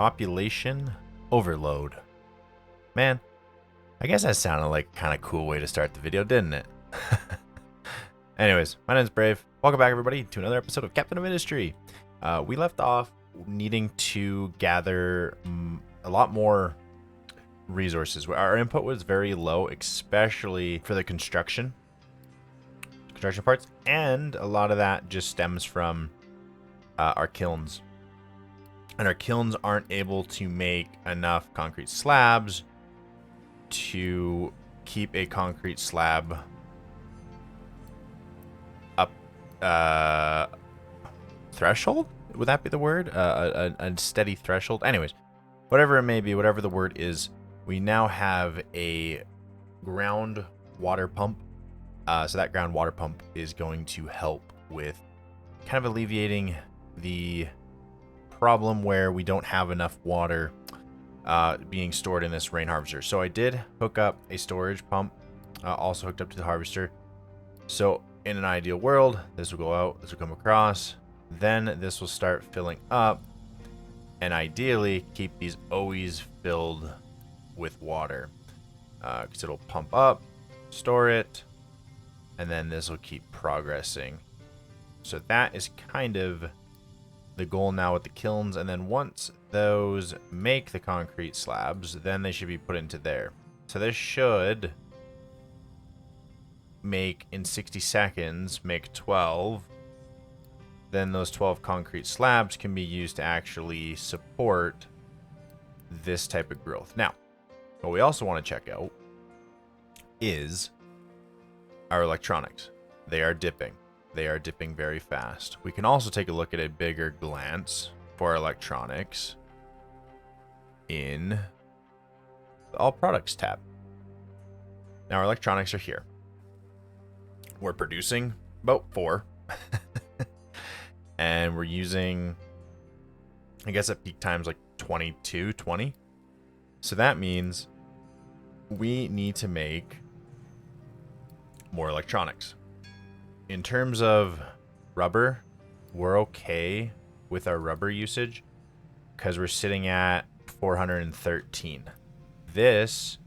Population overload. Man, I guess that sounded like a kind of cool way to start the video, didn't it? Anyways, my name's Brave. Welcome back, everybody, to another episode of Captain of Industry. We left off needing to gather a lot more resources. Our input was very low, especially for the construction parts, and a lot of that just stems from our kilns. And our kilns aren't able to make enough concrete slabs to keep a concrete slab up threshold? Would that be the word? A steady threshold? Anyways, whatever it may be, whatever the word is, we now have a ground water pump. So that ground water pump is going to help with kind of alleviating the problem where we don't have enough water being stored in this rain harvester. So I did hook up a storage pump, also hooked up to the harvester. So in an ideal world, this will go out, this will come across, then this will start filling up, and ideally keep these always filled with water, because it'll pump up, store it, and then this will keep progressing. So that is kind of the goal now with the kilns. And then once those make the concrete slabs, then they should be put into there. So this should make, in 60 seconds, make 12. Then those 12 concrete slabs can be used to actually support this type of growth. Now, what we also want to check out is our electronics. They are dipping. They are dipping very fast. We can also take a look at a bigger glance for our electronics in the All Products tab. Now our electronics are here. We're producing about 4. And we're using, I guess at peak times, like 22, 20. So that means we need to make more electronics. In terms of rubber, we're okay with our rubber usage because we're sitting at 413. This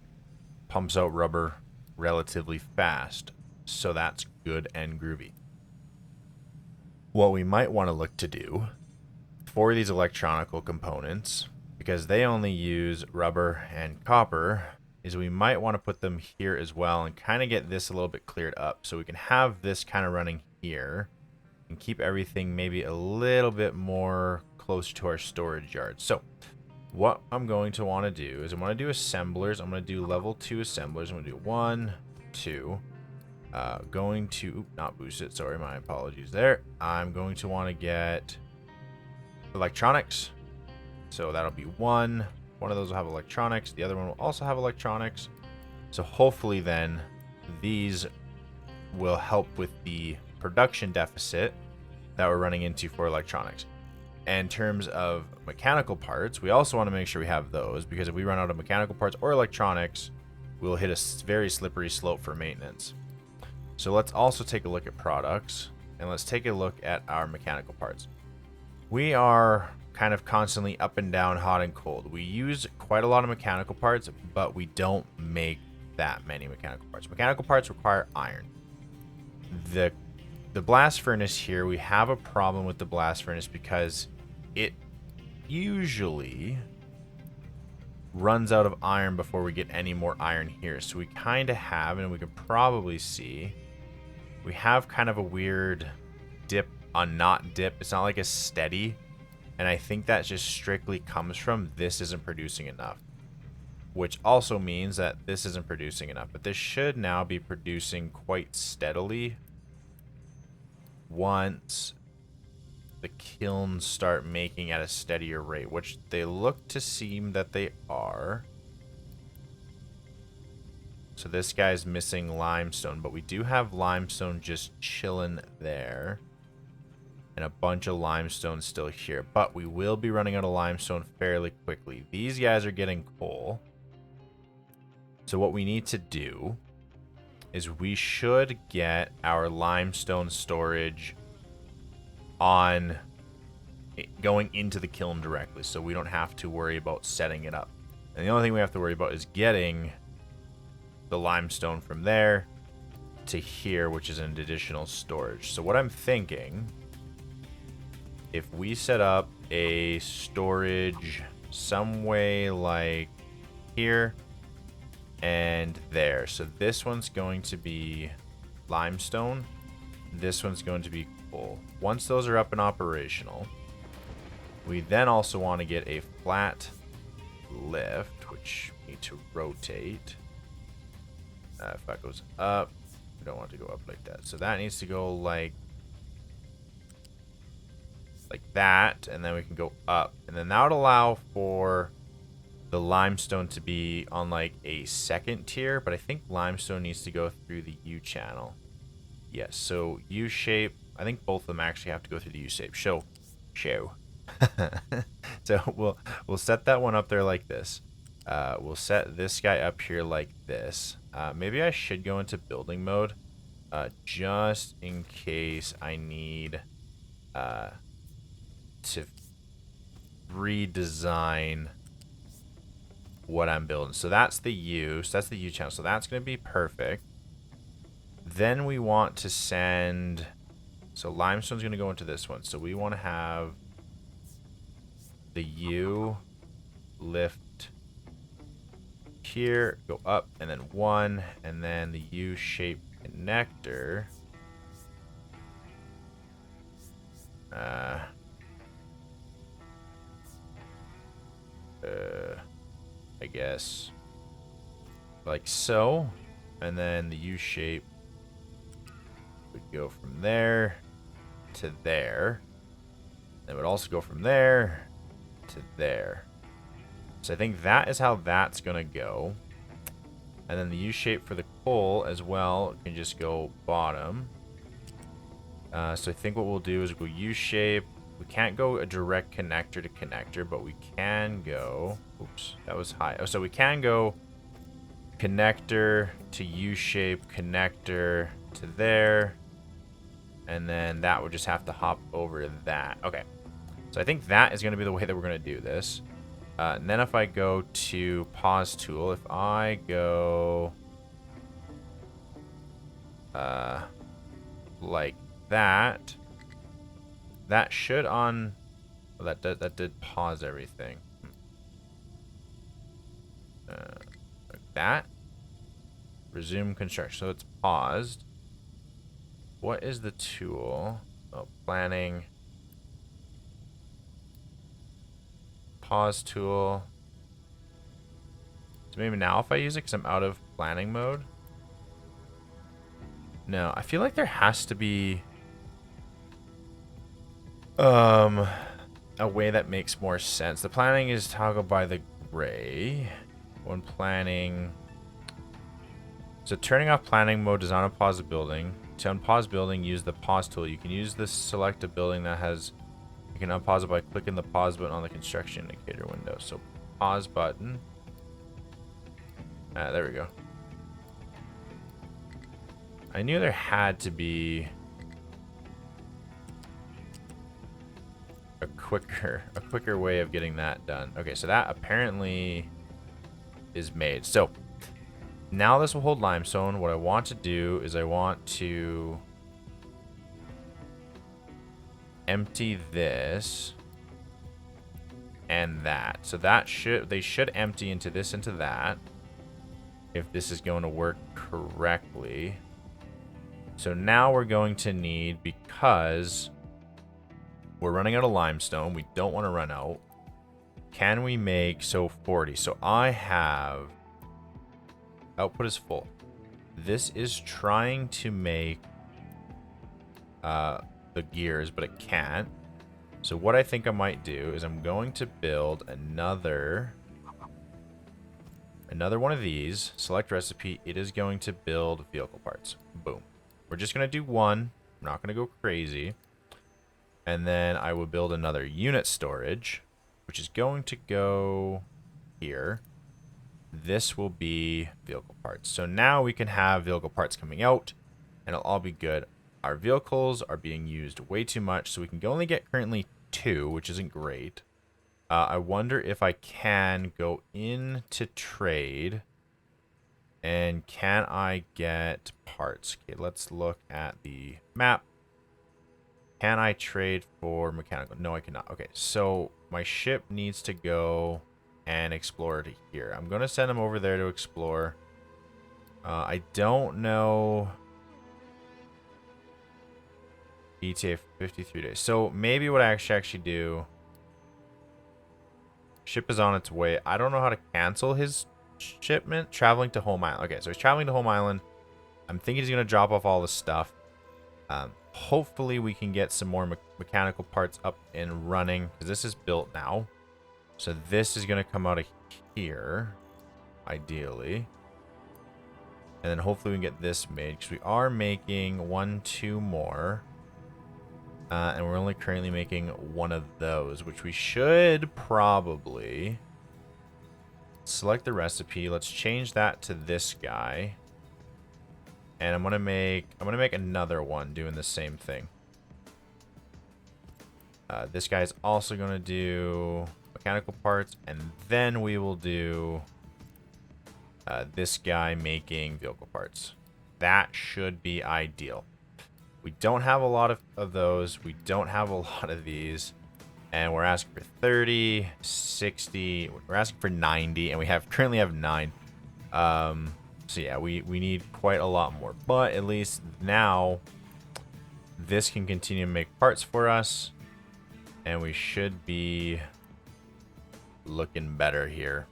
pumps out rubber relatively fast, so that's good and groovy. What we might want to look to do for these electronical components, because they only use rubber and copper, is we might want to put them here as well and kind of get this a little bit cleared up. So we can have this kind of running here and keep everything maybe a little bit more close to our storage yard. So what I'm going to want to do is I'm going to do assemblers. I'm going to do level 2 assemblers. I'm going to do 1, 2. Going to, not boost it, sorry, my apologies there. I'm going to want to get electronics. So that'll be 1. One of those will have electronics. The other one will also have electronics. So hopefully then these will help with the production deficit that we're running into for electronics. And in terms of mechanical parts, we also want to make sure we have those, because if we run out of mechanical parts or electronics, we'll hit a very slippery slope for maintenance. So let's also take a look at products, and let's take a look at our mechanical parts. We are kind of constantly up and down, hot and cold. We use quite a lot of mechanical parts, but we don't make that many mechanical parts. Mechanical parts require iron. The blast furnace here, we have a problem with the blast furnace because it usually runs out of iron before we get any more iron here. So we kind of have, and we can probably see, we have kind of a weird dip on not dip. It's not like a steady. And I think that just strictly comes from this isn't producing enough, which also means that this isn't producing enough. But this should now be producing quite steadily once the kilns start making at a steadier rate, which they look to seem that they are. So this guy's missing limestone, but we do have limestone just chilling there. And a bunch of limestone still here. But we will be running out of limestone fairly quickly. These guys are getting coal. So what we need to do is we should get our limestone storage on going into the kiln directly, so we don't have to worry about setting it up. And the only thing we have to worry about is getting the limestone from there to here, which is an additional storage. So what I'm thinking, if we set up a storage some way like here and there. So this one's going to be limestone. This one's going to be coal. Once those are up and operational, we then also want to get a flat lift, which we need to rotate. If that goes up, we don't want it to go up like that. So that needs to go like that, and then we can go up. And then that would allow for the limestone to be on like a second tier, but I think limestone needs to go through the U channel. Yes, so U shape. I think both of them actually have to go through the U shape. Show. So we'll set that one up there like this. We'll set this guy up here like this. Maybe I should go into building mode, just in case I need to redesign what I'm building. So that's the U. So that's the U channel. So that's going to be perfect. Then we want to send... So limestone's going to go into this one. So we want to have the U lift here, go up, and then one, and then the U-shaped connector. I guess like so, and then the U shape would go from there to there. It would also go from there to there. So I think that is how that's gonna go. And then the U shape for the coal as well can just go bottom. So I think what we'll do is go U shape. We can't go a direct connector to connector, but we can go... Oops, that was high. Oh, so we can go connector to U-shape, connector to there, and then that would just have to hop over that. Okay, so I think that is going to be the way that we're going to do this. And then if I go to pause tool, if I go like that... That should on... Oh, that did pause everything. Like that. Resume construction. So it's paused. What is the tool? Oh, planning. Pause tool. So maybe now if I use it because I'm out of planning mode. No, I feel like there has to be... a way that makes more sense. The planning is toggled by the gray. When planning... So turning off planning mode does not unpause the building. To unpause building, use the pause tool. You can use this select a building that has... You can unpause it by clicking the pause button on the construction indicator window. So pause button. There we go. I knew there had to be... a quicker way of getting that done. Okay, so that apparently is made. So now this will hold limestone. What I want to do is I want to empty this and that. So that they should empty into this, into that, if this is going to work correctly. So now we're going to need, because we're running out of limestone, we don't want to run out. Can we make, so 40. So I have, output is full. This is trying to make the gears, but it can't. So what I think I might do is I'm going to build another one of these. Select recipe. It is going to build vehicle parts. Boom. We're just going to do one. I'm not going to go crazy. And then I will build another unit storage, which is going to go here. This will be vehicle parts. So now we can have vehicle parts coming out, and it'll all be good. Our vehicles are being used way too much, so we can only get currently 2, which isn't great. I wonder if I can go into trade. And can I get parts? Okay, let's look at the map. Can I trade for mechanical? No, I cannot. Okay, so my ship needs to go and explore to here. I'm going to send him over there to explore. I don't know. ETA 53 days. So maybe what I actually do. Ship is on its way. I don't know how to cancel his shipment. Traveling to Home Island. Okay, so he's traveling to Home Island. I'm thinking he's going to drop off all the stuff. Hopefully we can get some more mechanical parts up and running, because this is built now. So this is going to come out of here, ideally. And then hopefully we can get this made, because we are making 1, 2 more. And we're only currently making 1 of those, which we should probably select the recipe. Let's change that to this guy. And I'm gonna make another one doing the same thing. This guy's also gonna do mechanical parts, and then we will do this guy making vehicle parts. That should be ideal. We don't have a lot of those. We don't have a lot of these. And we're asking for 30, 60. We're asking for 90, and we currently have 9. So yeah, we need quite a lot more. But at least now, this can continue to make parts for us. And we should be looking better here.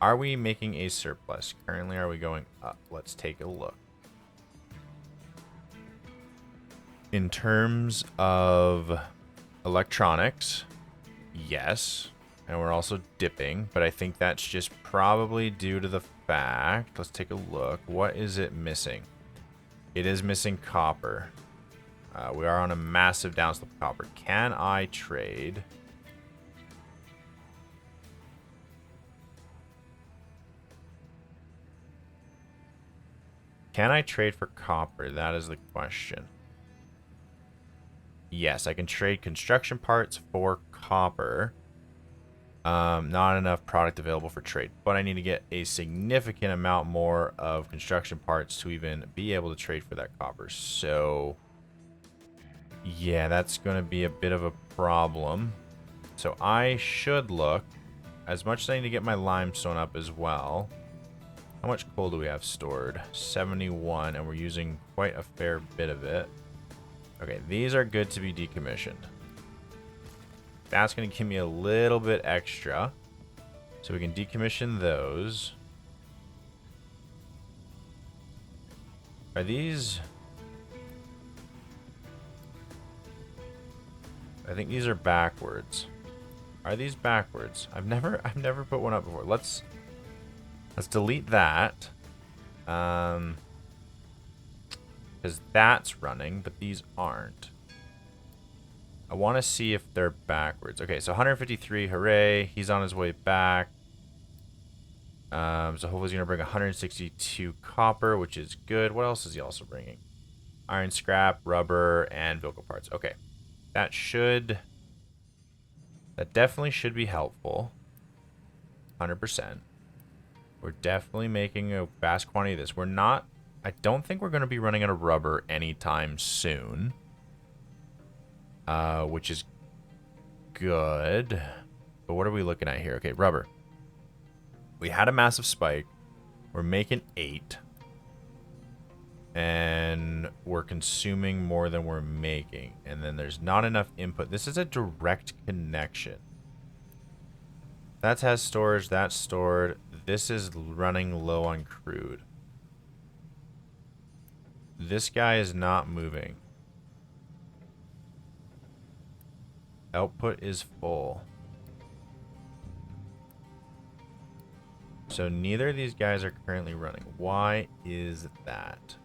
Are we making a surplus? Currently, are we going up? Let's take a look. In terms of electronics, yes. And we're also dipping, but I think that's just probably due to the fact, let's take a look. What is it missing? It is missing copper. We are on a massive downslope of copper. Can I trade? Can I trade for copper? That is the question. Yes, I can trade construction parts for copper. Not enough product available for trade, but I need to get a significant amount more of construction parts to even be able to trade for that copper. So yeah, that's going to be a bit of a problem. So I should look, as much as I need to get my limestone up as well. How much coal do we have stored? 71, and we're using quite a fair bit of it. Okay, these are good to be decommissioned. That's going to give me a little bit extra. So we can decommission those. Are these... I think these are backwards. Are these backwards? I've never put one up before. Let's delete that. Because that's running, but these aren't. I want to see if they're backwards. Okay, so 153, hooray. He's on his way back. So hopefully he's going to bring 162 copper, which is good. What else is he also bringing? Iron scrap, rubber, and vehicle parts. Okay. That definitely should be helpful. 100%. We're definitely making a vast quantity of this. I don't think we're going to be running out of rubber anytime soon. Which is good. But what are we looking at here? Okay, rubber. We had a massive spike. We're making 8. And we're consuming more than we're making. And then there's not enough input. This is a direct connection. That has storage. That's stored. This is running low on crude. This guy is not moving. Output is full. So neither of these guys are currently running. Why is that?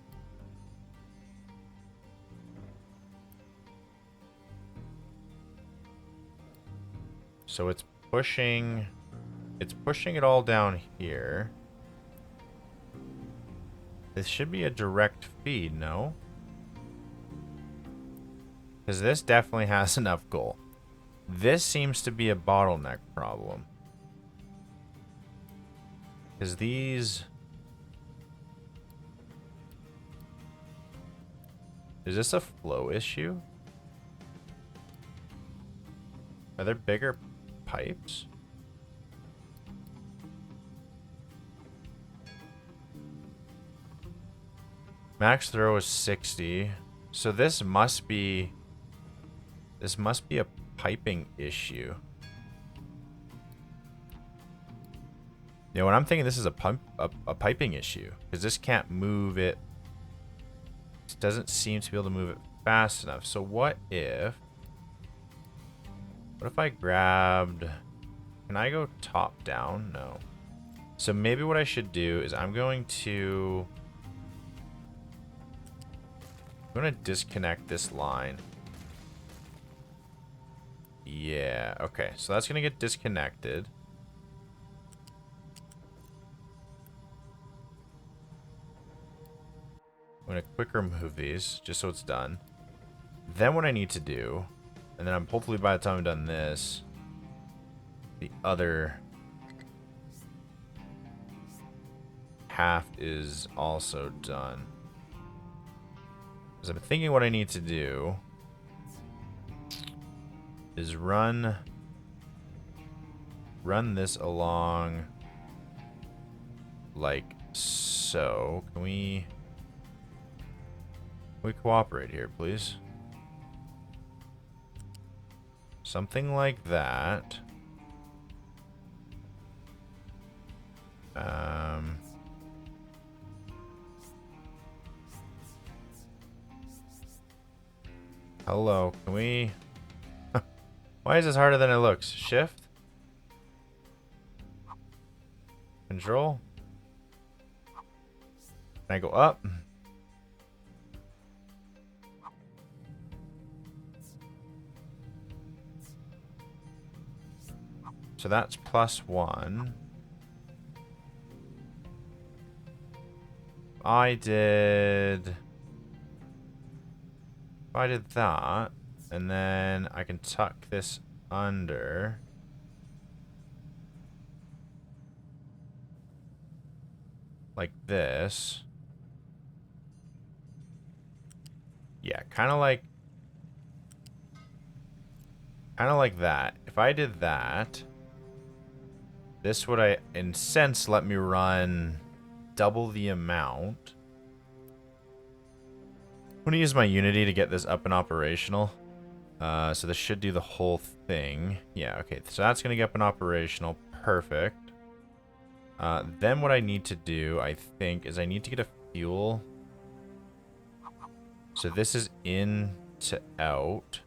So it's pushing it all down here. This should be a direct feed, no? Because this definitely has enough coal. This seems to be a bottleneck problem. Because these... Is this a flow issue? Are there bigger pipes? Max throw is 60. So this must be a piping issue. You know, when I'm thinking this is a piping issue, because this can't move it. It doesn't seem to be able to move it fast enough. So what if I grabbed... Can I go top down? No. So maybe what I should do is I'm going to disconnect this line. Yeah, okay. So that's going to get disconnected. I'm going to quick remove these just so it's done. Then what I need to do, and then hopefully by the time I'm done this, the other half is also done. Because I'm thinking what I need to do is run this along like so. Can we cooperate here, please? Something like that. Hello, can we... Why is this harder than it looks? Shift? Control? Can I go up? So that's +1. If I did that, and then I can tuck this under. Like this. Yeah, kind of like that. If I did that, this would, in sense, let me run double the amount. I'm going to use my Unity to get this up and operational. So this should do the whole thing. Yeah, okay. So that's going to get up and operational. Perfect. Then what I need to do, I think, is I need to get a fuel. So this is in to out.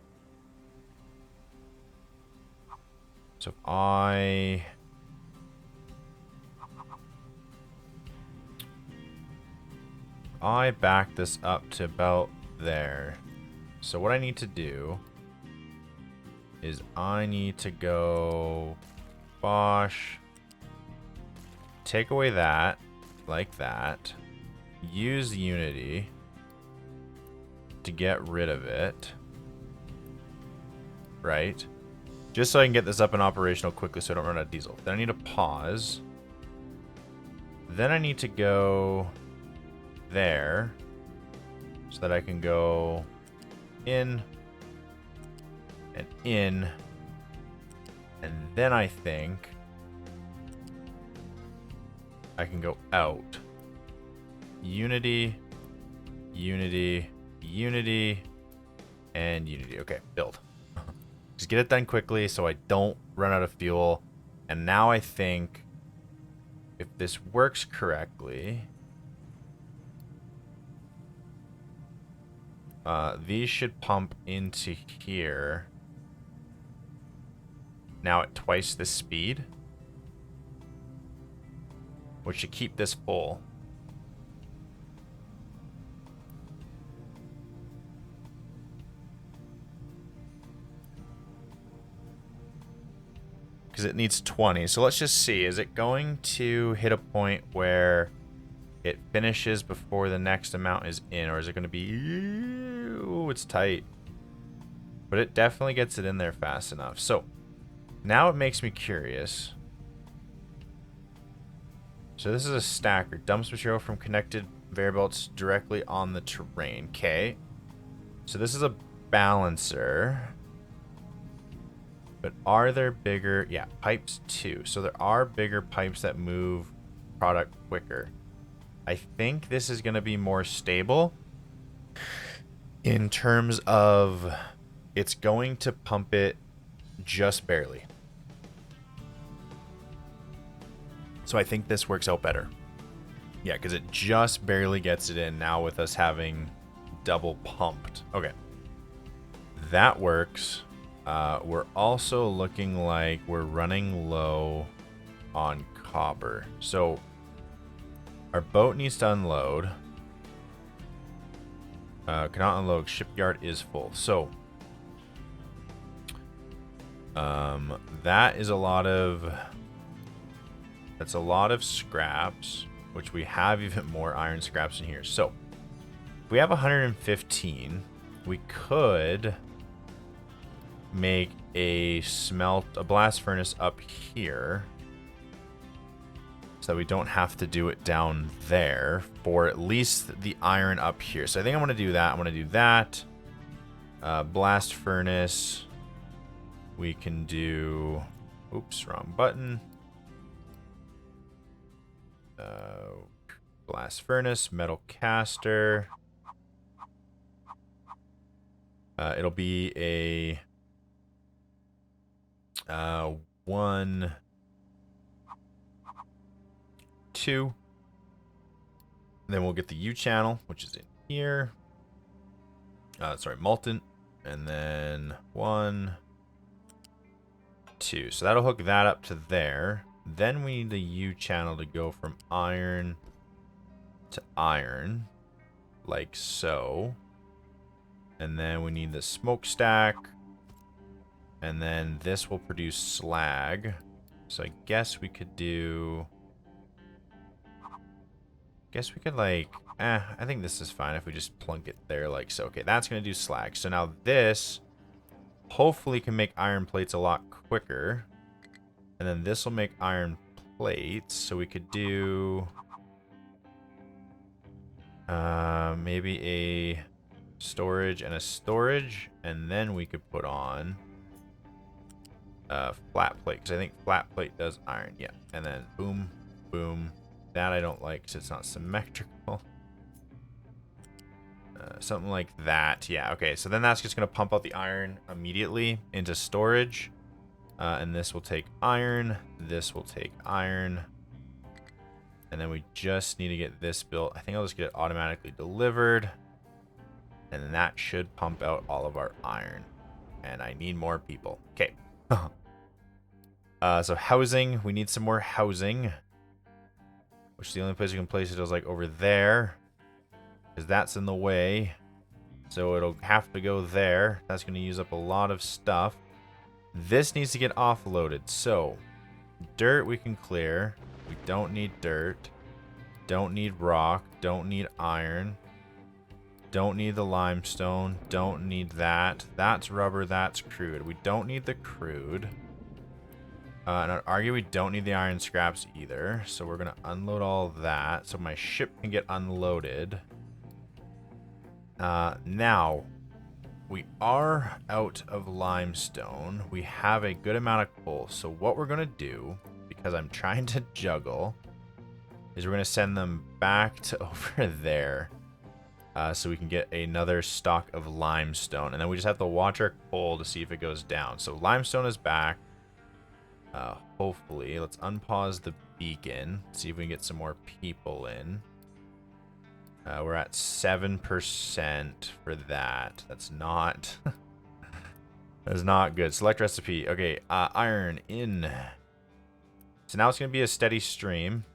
So if I back this up to about there. So what I need to do is I need to go Bosch, take away that, like that, use Unity to get rid of it, right? Just so I can get this up and operational quickly so I don't run out of diesel. Then I need to pause. Then I need to go there so that I can go in and in, and then I think I can go out. Unity, Unity, Unity, and Unity. Okay, build. Just get it done quickly so I don't run out of fuel. And now I think if this works correctly, these should pump into here. Now at twice the speed, which should keep this full. Because it needs 20. So let's just see. Is it going to hit a point where it finishes before the next amount is in? Or is it going to be... Ooh, it's tight. But it definitely gets it in there fast enough. So now it makes me curious. So this is a stacker. Dumps material from connected variables directly on the terrain. Okay. So this is a balancer. But are there bigger... Yeah, pipes too. So there are bigger pipes that move product quicker. I think this is going to be more stable in terms of it's going to pump it just barely. So I think this works out better. Yeah, because it just barely gets it in now with us having double pumped. Okay. That works. We're also looking like we're running low on copper. So our boat needs to unload. Cannot unload. Shipyard is full. So that is a lot of... That's a lot of scraps, which we have even more iron scraps in here. So if we have 115, we could make a blast furnace up here so that we don't have to do it down there for at least the iron up here. So I think I'm going to do that. I'm going to do that. Blast furnace. We can do... Oops, wrong button. Blast furnace, metal caster. It'll be a 1, 2. Then we'll get the U channel, which is in here. Sorry, molten. And then 1, 2. So that'll hook that up to there. Then we need the U channel to go from iron to iron, like so. And then we need the smokestack. And then this will produce slag. So I guess we could do... I think this is fine if we just plunk it there like so. Okay, that's going to do slag. So now this hopefully can make iron plates a lot quicker. And then this will make iron plates. So we could do maybe a storage and a storage. And then we could put on flat plate. Because I think flat plate does iron. Yeah. And then boom, boom. That I don't like because it's not symmetrical. Something like that. Yeah, okay. So then that's just going to pump out the iron immediately into storage. And this will take iron. This will take iron. And then we just need to get this built. I think I'll just get it automatically delivered. And then that should pump out all of our iron. And I need more people. Okay. So housing. We need some more housing. Which the only place you can place it is like over there. Because that's in the way. So it'll have to go there. That's going to use up a lot of stuff. This needs to get offloaded. So, dirt we can clear. We don't need dirt. Don't need rock. Don't need iron. Don't need the limestone. Don't need that. That's rubber. That's crude. We don't need the crude. And I'd argue we don't need the iron scraps either. So we're going to unload all that. So my ship can get unloaded. Now, we are out of limestone. We have a good amount of coal. So what we're going to do, because I'm trying to juggle, is we're going to send them back to over there. So we can get another stock of limestone. And then we just have to watch our coal to see if it goes down. So limestone is back. Hopefully. Let's unpause the beacon. See if we can get some more people in. We're at 7% for that. That's not... That's not good. Select recipe. Okay, iron in. So now it's going to be a steady stream.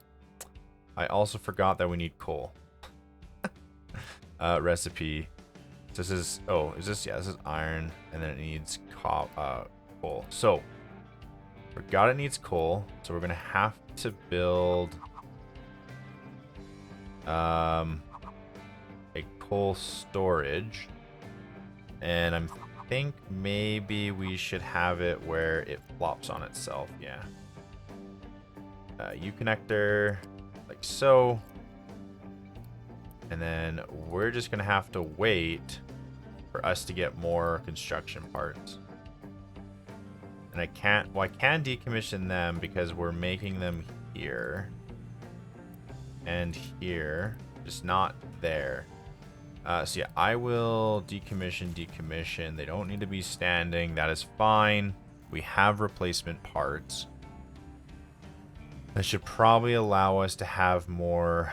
I also forgot that we need coal. Recipe. So this is... Oh, is this... Yeah, this is iron. And then it needs coal. So... Forgot it needs coal, so we're gonna have to build a coal storage, and I'm think maybe we should have it where it flops on itself. Yeah. U connector, like so. And then we're just gonna have to wait for us to get more construction parts. And I can decommission them because we're making them here and here, just not there. So yeah, I will decommission. They don't need to be standing. That is fine. We have replacement parts. That should probably allow us to have more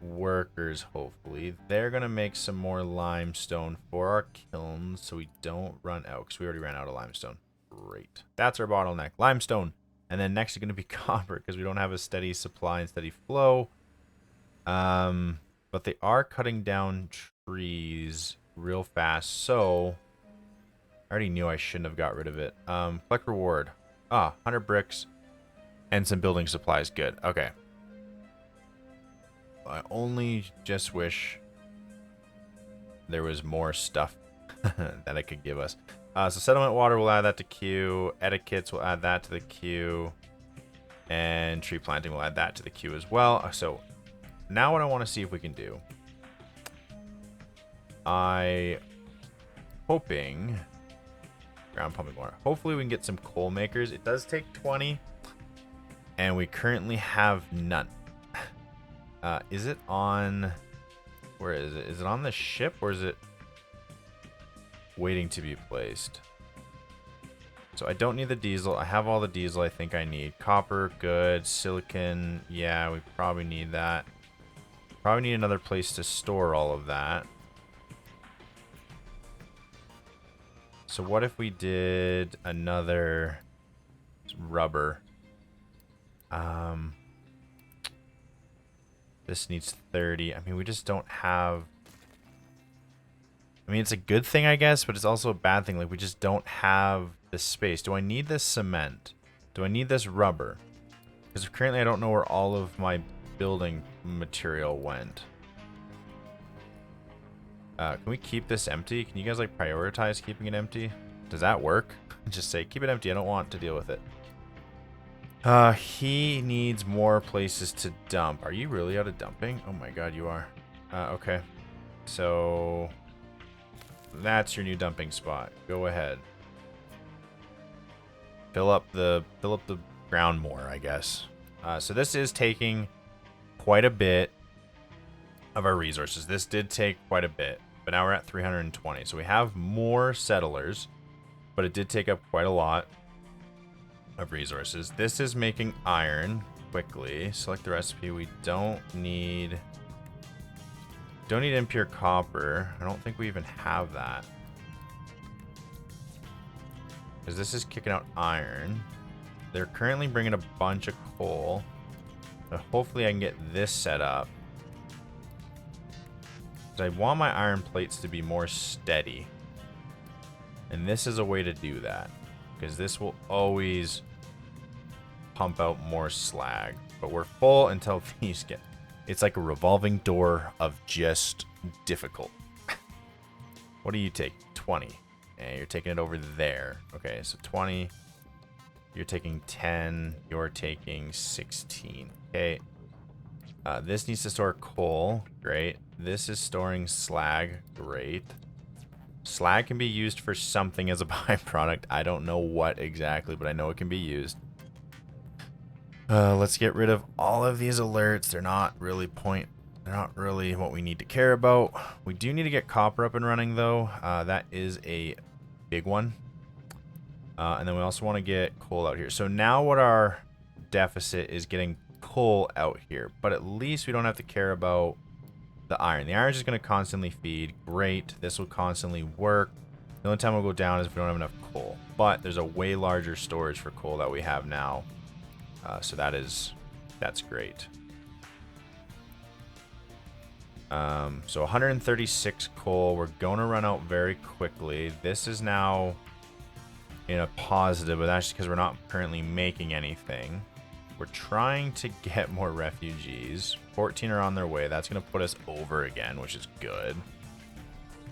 workers, hopefully. They're going to make some more limestone for our kilns so we don't run out, because we already ran out of limestone. Great. That's our bottleneck. Limestone. And then next is going to be copper, because we don't have a steady supply and steady flow. But they are cutting down trees real fast, so I already knew I shouldn't have got rid of it. Collect reward. 100 bricks and some building supplies. Good. Okay. I only just wish there was more stuff that it could give us. So settlement water, we'll add that to queue. Etiquettes, we'll add that to the queue. And tree planting, we'll add that to the queue as well. So now what I want to see if we can do. Hoping ground pumping water. Hopefully we can get some coal makers. It does take 20. And we currently have none. Is it on... Where is it? Is it on the ship or is it waiting to be placed? So I don't need the diesel. I have all the diesel I think I need. Copper, good. Silicon, yeah, we probably need that. Probably need another place to store all of that. So what if we did another rubber? This needs 30. I mean, we just don't have... I mean, it's a good thing, I guess, but it's also a bad thing. Like, we just don't have the space. Do I need this cement? Do I need this rubber? Because currently I don't know where all of my building material went. Can we keep this empty? Can you guys, like, prioritize keeping it empty? Does that work? Just say, keep it empty. I don't want to deal with it. He needs more places to dump. Are you really out of dumping? Oh my god, you are. Okay. So that's your new dumping spot. Go ahead. Fill up the ground more, I guess. So this is taking quite a bit of our resources. This did take quite a bit, but now we're at 320. So we have more settlers, but it did take up quite a lot of resources. This is making iron quickly. Select the recipe. We don't need impure copper. I don't think we even have that, because this is kicking out iron. They're currently bringing a bunch of coal, but hopefully I can get this set up, because I want my iron plates to be more steady, and this is a way to do that, because this will always pump out more slag. But we're full until these get... It's like a revolving door of just difficult. What do you take? 20. And you're taking it over there. Okay, so 20. You're taking 10. You're taking 16. Okay. This needs to store coal. Great. This is storing slag. Great. Slag can be used for something as a byproduct. I don't know what exactly, but I know it can be used. Let's get rid of all of these alerts. They're not really what we need to care about. We do need to get copper up and running, though. That is a big one. And then we also want to get coal out here. So now what our deficit is getting coal out here. But at least we don't have to care about the iron. The iron is just going to constantly feed. Great. This will constantly work. The only time we'll go down is if we don't have enough coal. But there's a way larger storage for coal that we have now. So that's great. So 136 coal. We're going to run out very quickly. This is now in a positive, but that's just because we're not currently making anything. We're trying to get more refugees. 14 are on their way. That's going to put us over again, which is good.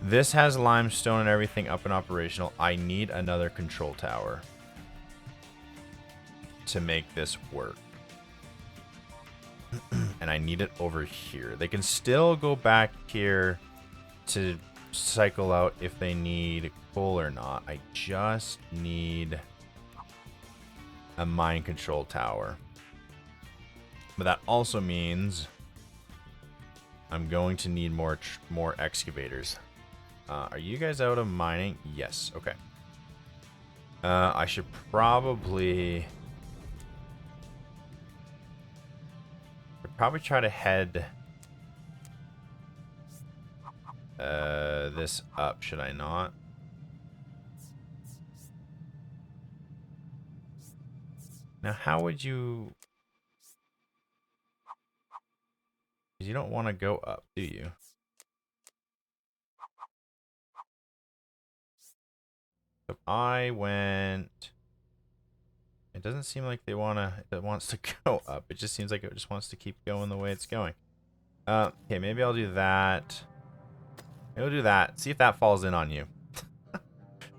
This has limestone and everything up and operational. I need another control tower to make this work. And I need it over here. They can still go back here to cycle out if they need coal or not. I just need a mine control tower. But that also means I'm going to need more excavators. Are you guys out of mining? Yes. Okay. I should probably try to head this up, should I not? Now, how would you... You don't want to go up, do you? If I went... It doesn't seem like it wants to go up. It just seems like it just wants to keep going the way it's going. Okay, maybe I'll do that. Maybe I'll do that. See if that falls in on you.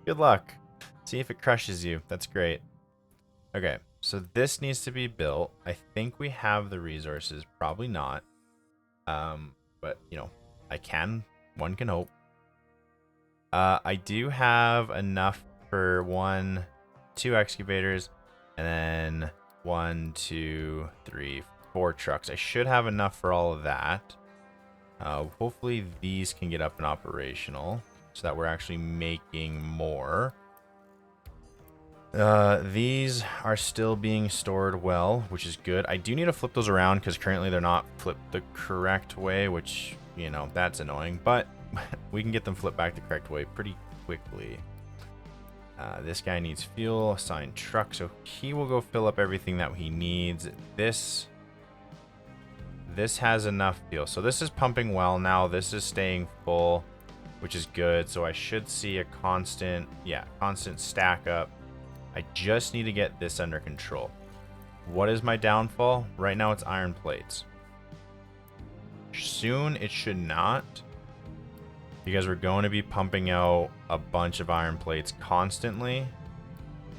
Good luck. See if it crushes you. That's great. Okay, so this needs to be built. I think we have the resources. Probably not. But, you know, one can hope. I do have enough for 2 excavators, and then 1, 2, 3, 4 trucks. I should have enough for all of that. Hopefully these can get up and operational so that we're actually making more. These are still being stored well, which is good. I do need to flip those around because currently they're not flipped the correct way, which, you know, that's annoying. But we can get them flipped back the correct way pretty quickly. This guy needs fuel, assigned truck, so he will go fill up everything that he needs. This has enough fuel. So this is pumping well now. This is staying full, which is good. So I should see a constant stack up. I just need to get this under control. What is my downfall? Right now it's iron plates. Soon it should not, because we're going to be pumping out a bunch of iron plates constantly.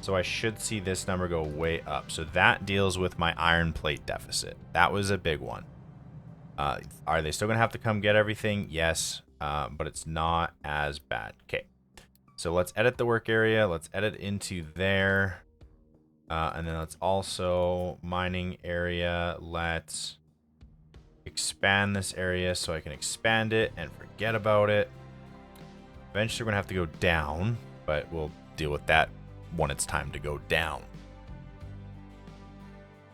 So I should see this number go way up. So that deals with my iron plate deficit. That was a big one. Are they still going to have to come get everything? Yes, but it's not as bad. Okay, so let's edit the work area. Let's edit into there. And then let's also mining area. Let's expand this area so I can expand it and forget about it. Eventually we're gonna have to go down, but we'll deal with that when it's time to go down.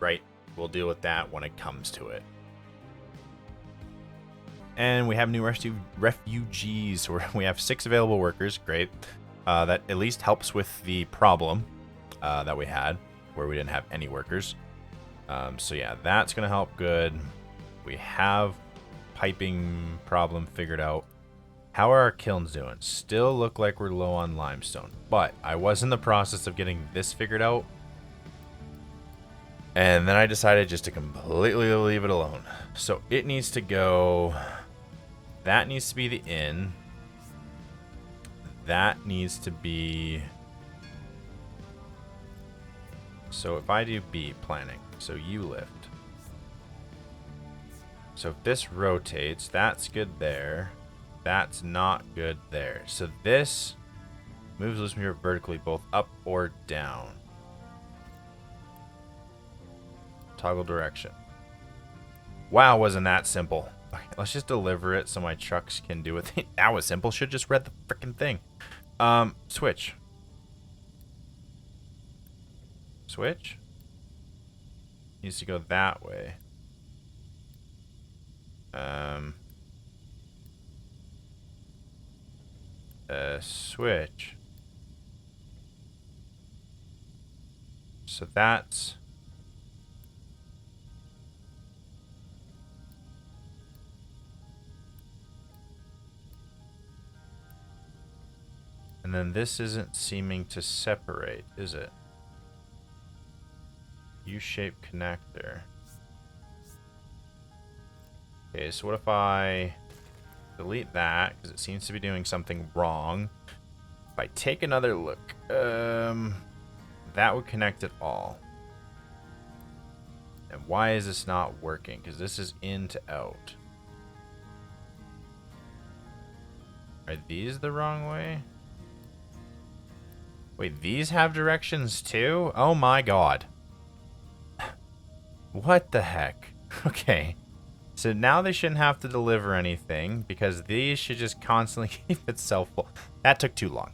Right? We'll deal with that when it comes to it. And we have new refugees. So we have 6 available workers. Great. That at least helps with the problem that we had, where we didn't have any workers. So yeah, that's gonna help good. We have piping problem figured out. How are our kilns doing? Still look like we're low on limestone, but I was in the process of getting this figured out, and then I decided just to completely leave it alone. So it needs to go. That needs to be the inn. That needs to be. So if I do B, planning, so you lift. So if this rotates, that's good there. That's not good there. So this moves this mirror vertically, both up or down. Toggle direction. Wow, wasn't that simple? Okay, let's just deliver it so my trucks can do it. That was simple. Should just read the freaking thing. Switch. Switch. Needs to go that way. Switch. So that's. And then this isn't seeming to separate, is it? U-shaped connector. Okay, so what if I delete that because it seems to be doing something wrong. If I take another look, that would connect it all. And why is this not working? Because this is in to out. Are these the wrong way? Wait, these have directions too? Oh my god. What the heck? Okay. So now they shouldn't have to deliver anything because these should just constantly keep itself full. That took too long.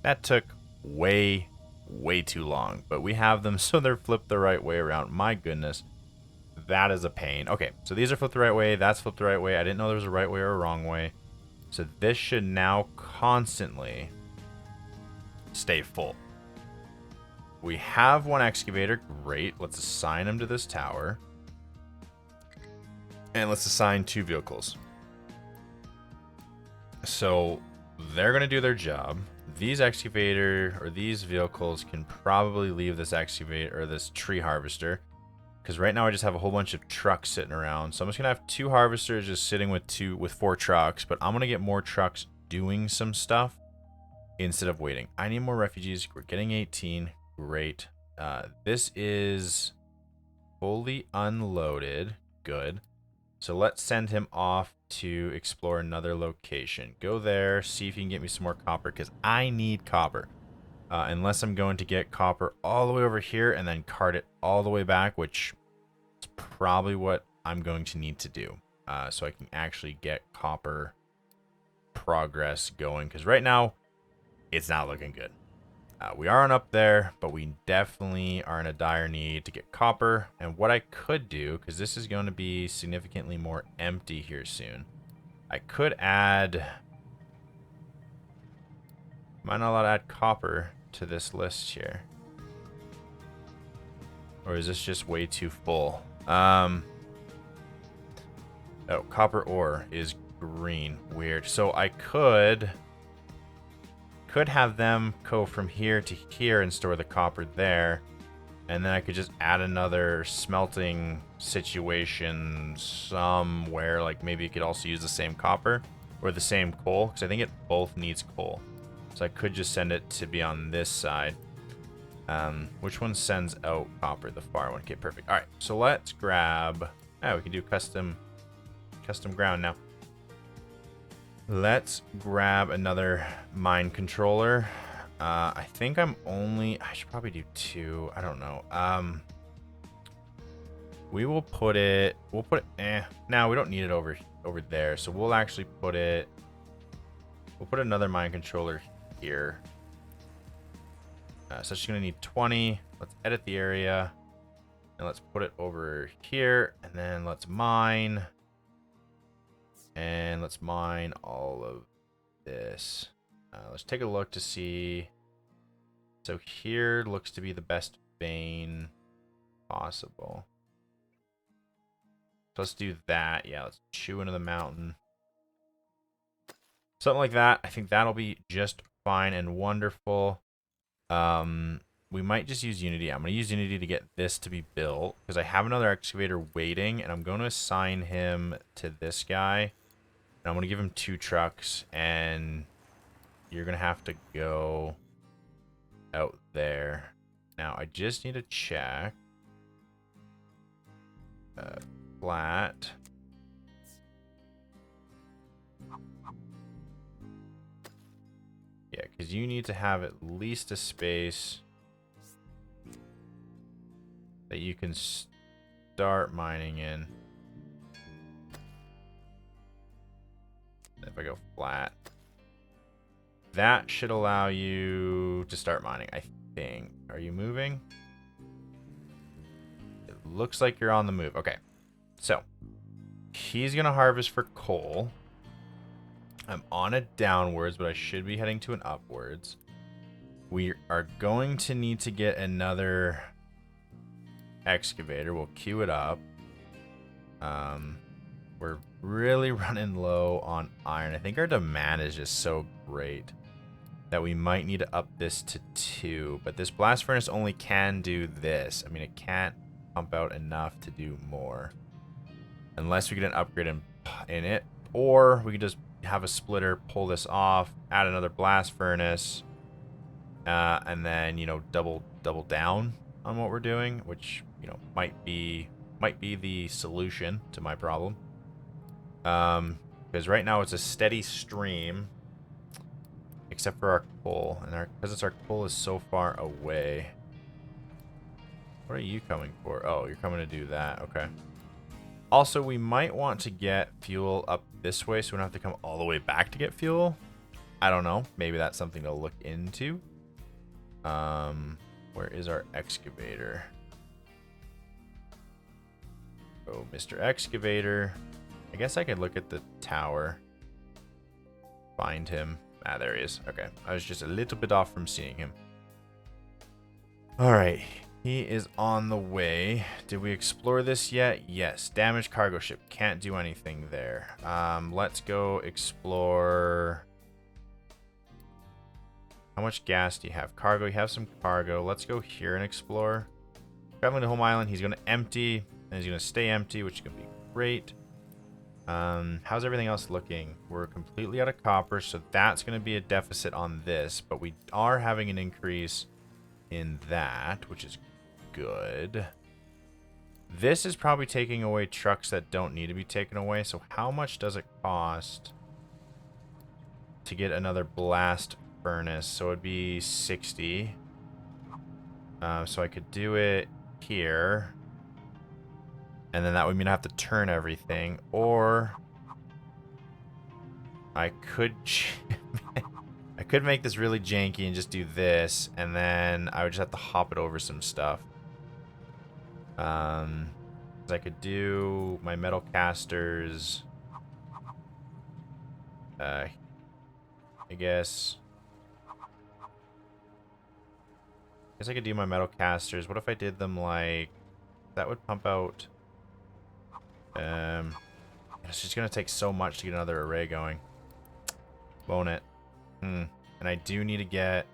That took way, way too long. But we have them so they're flipped the right way around. My goodness. That is a pain. Okay, so these are flipped the right way. That's flipped the right way. I didn't know there was a right way or a wrong way. So this should now constantly stay full. We have one excavator. Great. Let's assign him to this tower. And let's assign 2 vehicles. So they're going to do their job. These these vehicles can probably leave this excavator or this tree harvester. Because right now I just have a whole bunch of trucks sitting around. So I'm just going to have 2 harvesters just sitting with 4 trucks. But I'm going to get more trucks doing some stuff instead of waiting. I need more refugees. We're getting 18. Great. This is fully unloaded. Good. So let's send him off to explore another location. Go there, see if you can get me some more copper, because I need copper. Unless I'm going to get copper all the way over here and then cart it all the way back, which is probably what I'm going to need to do. So I can actually get copper progress going, because right now, it's not looking good. We aren't up there, but we definitely are in a dire need to get copper. And what I could do, because this is going to be significantly more empty here soon, I could add... Am I not allowed to add copper to this list here? Or is this just way too full? Oh, copper ore is green. Weird. So I could have them go from here to here and store the copper there, and then I could just add another smelting situation somewhere, like maybe you could also use the same copper or the same coal, because I think it both needs coal. So I could just send it to be on this side. Which one sends out copper? The far one. Okay, perfect. All right, so let's grab... we can do custom ground now. Let's grab another mine controller. I think I should probably do 2. I don't know. We'll put it, no, we don't need it over there. So we'll actually put another mine controller here. So it's just going to need 20. Let's edit the area. And let's put it over here. And then let's mine. And let's mine all of this. Let's take a look to see. So here looks to be the best vein possible. So let's do that. Yeah, let's chew into the mountain. Something like that. I think that'll be just fine and wonderful. We might just use Unity. I'm going to use Unity to get this to be built, because I have another excavator waiting, and I'm going to assign him to this guy. I'm going to give him 2 trucks, and you're going to have to go out there. Now, I just need to check. Flat. Yeah, because you need to have at least a space that you can start mining in. If I go flat, that should allow you to start mining, I think. Are you moving? It looks like you're on the move. Okay, so he's gonna harvest for coal. I'm on a downwards, but I should be heading to an upwards. We are going to need to get another excavator. We'll queue it up. We're really running low on iron. I think our demand is just so great that we might need to up this to 2. But this blast furnace only can do this. I mean, it can't pump out enough to do more. Unless we get an upgrade in it. Or we could just have a splitter, pull this off, add another blast furnace, and then, you know, double down on what we're doing, which, you know, might be the solution to my problem. Because right now it's a steady stream, except for our coal, and because our coal is so far away. What are you coming for? Oh, you're coming to do that. Okay. Also, we might want to get fuel up this way, so we don't have to come all the way back to get fuel. I don't know. Maybe that's something to look into. Where is our excavator? Oh, Mr. Excavator. I guess I could look at the tower. Find him. Ah, there he is. Okay. I was just a little bit off from seeing him. Alright. He is on the way. Did we explore this yet? Yes. Damaged cargo ship. Can't do anything there. Let's go explore. How much gas do you have? Cargo. You have some cargo. Let's go here and explore. Traveling to Home Island. He's going to empty. And he's going to stay empty, which is going to be great. How's everything else looking? We're completely out of copper, so that's going to be a deficit on this. But we are having an increase in that, which is good. This is probably taking away trucks that don't need to be taken away. So how much does it cost to get another blast furnace? So it'd be 60. So I could do it here. And then that would mean I have to turn everything. Or I could I could make this really janky and just do this, and then I would just have to hop it over some stuff. I could do my metal casters. I guess I could do my metal casters. What if I did them like that? Would pump out. It's just gonna take so much to get another array going. Won't it? And I do need to get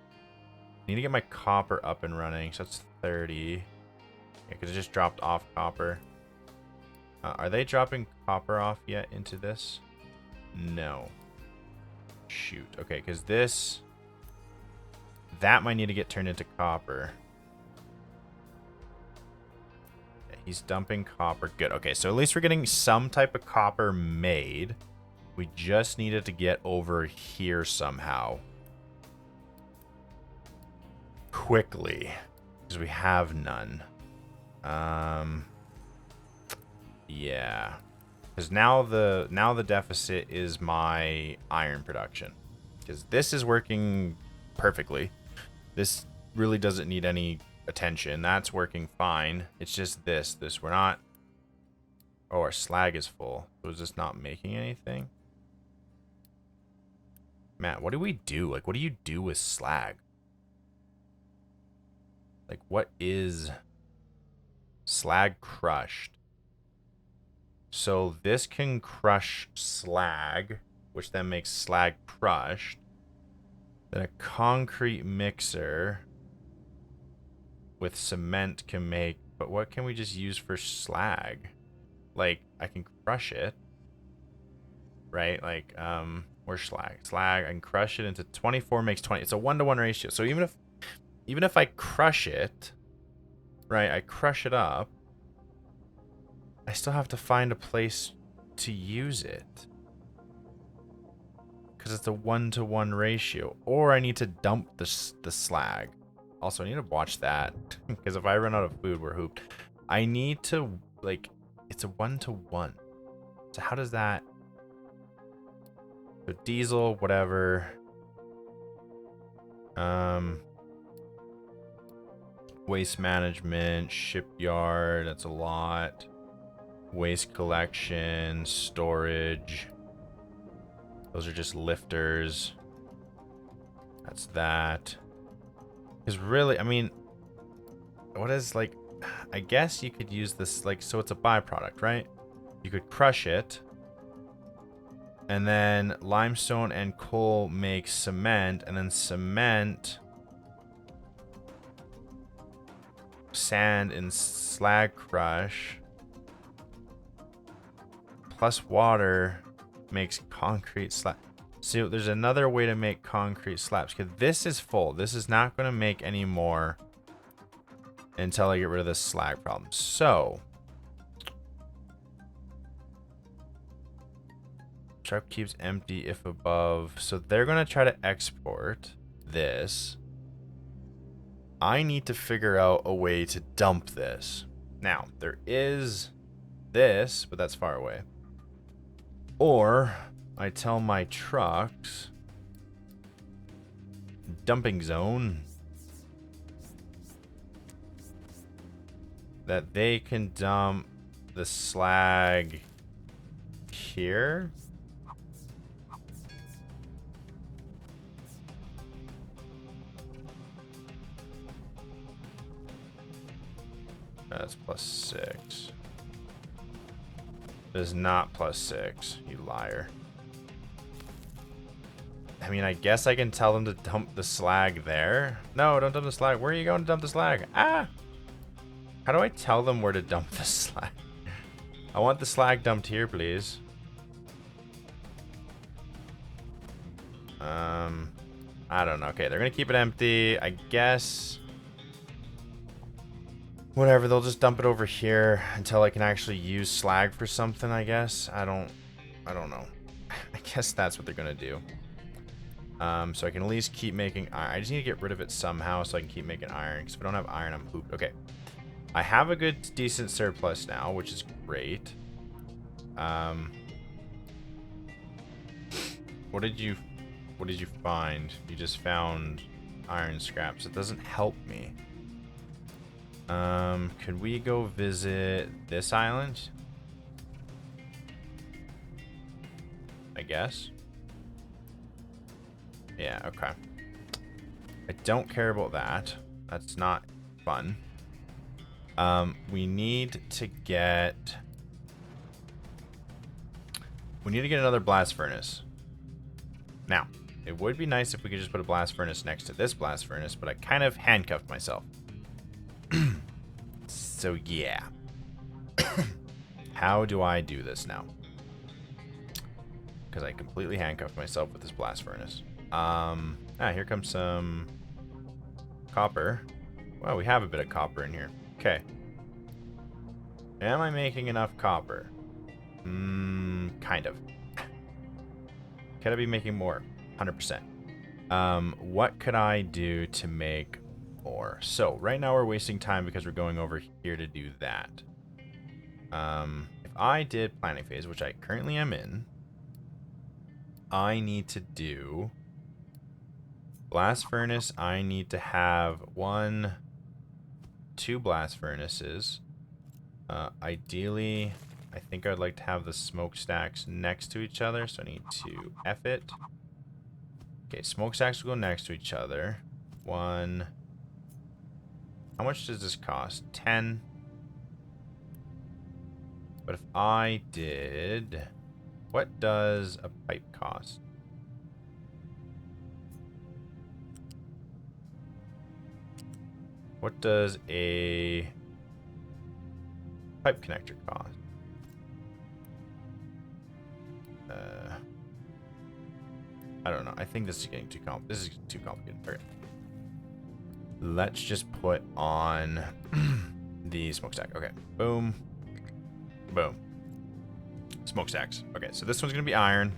my copper up and running. So that's 30. Yeah, because it just dropped off copper. Are they dropping copper off yet into this? No. Shoot. Okay, because that might need to get turned into copper. Yeah, he's dumping copper. Good. Okay, so at least we're getting some type of copper made. We just needed to get over here somehow. Quickly. Because we have none. Yeah. Because now the deficit is my iron production. Because this is working perfectly. This really doesn't need any attention. That's working fine. It's just this. We're not... Oh, our slag is full. Was this not making anything? Matt, what do we do? Like, what do you do with slag? Like, what is slag crushed? So this can crush slag, which then makes slag crushed. Then a concrete mixer with cement can make... But what can we just use for slag? Like, I can crush it. Right? Like, where's slag? Slag, I can crush it into 24 makes 20. It's a 1-to-1 ratio. So even if I crush it, right, I crush it up, I still have to find a place to use it. Because it's a 1-to-1 ratio. Or I need to dump the slag. Also, I need to watch that. Because if I run out of food, we're hooped. I need to, like, it's a 1-to-1. So how does that... So diesel, whatever. Waste management, shipyard, that's a lot. Waste collection, storage. Those are just lifters. That's that. Because really, I mean, what is, like, I guess you could use this, like, so it's a byproduct, right? You could crush it. And then limestone and coal make cement, and then cement, sand and slag crush, plus water makes concrete slab. So there's another way to make concrete slabs. Because this is full. This is not going to make any more until I get rid of this slag problem. So truck keeps empty if above. So they're going to try to export this. I need to figure out a way to dump this. Now, there is this, but that's far away. Or I tell my trucks, dumping zone, that they can dump the slag here. That's +6. It is not +6, you liar. I mean, I guess I can tell them to dump the slag there. No, don't dump the slag. Where are you going to dump the slag? Ah! How do I tell them where to dump the slag? I want the slag dumped here, please. I don't know. Okay, they're going to keep it empty. I guess... whatever, they'll just dump it over here until I can actually use slag for something, I guess. I don't know. I guess that's what they're going to do. So I can at least keep making iron. I just need to get rid of it somehow so I can keep making iron. Because if I don't have iron, I'm pooped. Okay. I have a good, decent surplus now, which is great. What did you find? You just found iron scraps. It doesn't help me. Could we go visit this island? I guess. Yeah, okay. I don't care about that. That's not fun. We need to get another blast furnace. Now, it would be nice if we could just put a blast furnace next to this blast furnace, but I kind of handcuffed myself. So yeah. How do I do this now? Because I completely handcuffed myself with this blast furnace. Here comes some copper. Well, we have a bit of copper in here. Okay. Am I making enough copper? Kind of. Could I be making more? 100%. What could I do to make more? So, right now we're wasting time because we're going over here to do that. If I did planning phase, which I currently am in, I need to do blast furnace. I need to have 2 blast furnaces. Ideally, I think I'd like to have the smokestacks next to each other, so I need to F it. Okay, smokestacks will go next to each other. 1. How much does this cost? 10. But if I did... what does a pipe cost? What does a pipe connector cost? I don't know. I think this is getting too complicated. Okay. Let's just put on the smokestack. Okay. Boom. Boom. Smokestacks. Okay, so this one's going to be iron.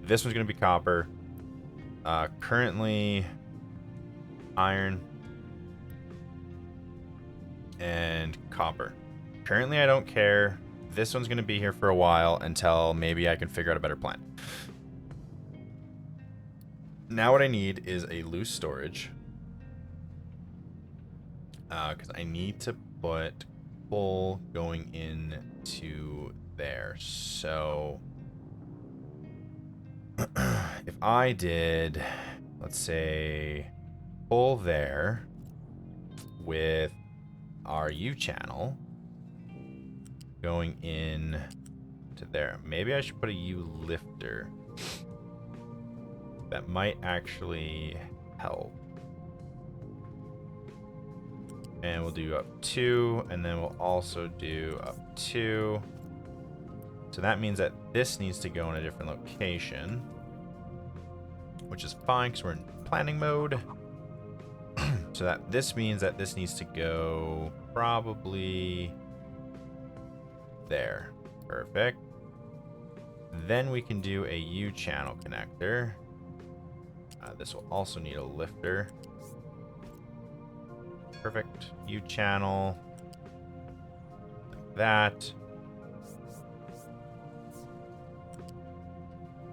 This one's going to be copper. Currently, iron and copper. Currently, I don't care. This one's going to be here for a while until maybe I can figure out a better plan. Now what I need is a loose storage. Because I need to put coal going into there. So if I did, let's say, coal there with our U channel going in to there. Maybe I should put a U lifter. That might actually help. And we'll do up 2, and then we'll also do up 2. So that means that this needs to go in a different location, which is fine because we're in planning mode. So that this means that this needs to go probably there. Perfect. Then we can do a U channel connector. This will also need a lifter. Perfect. U channel. Like that.